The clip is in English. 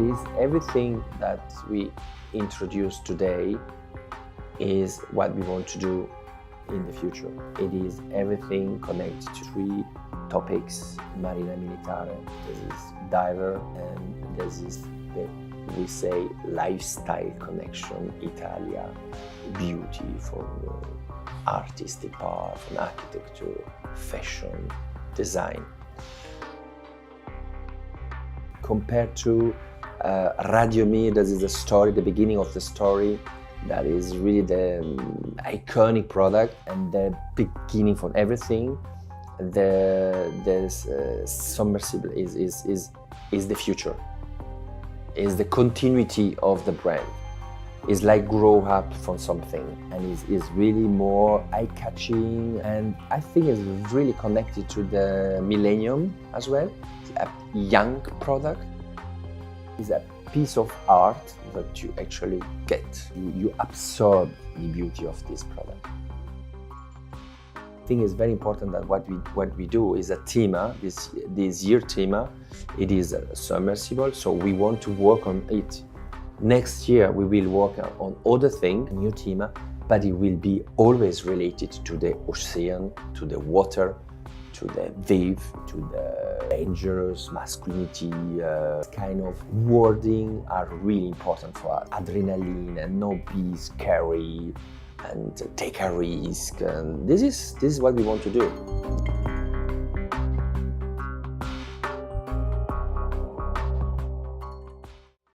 is everything that we introduce today is what we want to do in the future. It is everything connected to three topics: Marina Militare, there is diver, and there is the, we say, lifestyle connection, Italia, beauty from artistic part, from architecture, fashion, design. Compared to Radio Mir, that is the story, the beginning of the story, that is really the iconic product and the beginning for everything. The submersible is the future, is the continuity of the brand. It's like grow up from something, and is really more eye-catching, and I think it's really connected to the millennium as well. It's a young product. It's a piece of art that you actually get. You absorb the beauty of this product. I think it's very important that what we do is a thema, this year thema. It is a submersible, so we want to work on it. Next year we will work on other things, a new thema, but it will be always related to the ocean, to the water, to the wave, to the dangerous masculinity. Kind of wording are really important for us. Adrenaline and not be scary and take a risk. And this is what we want to do.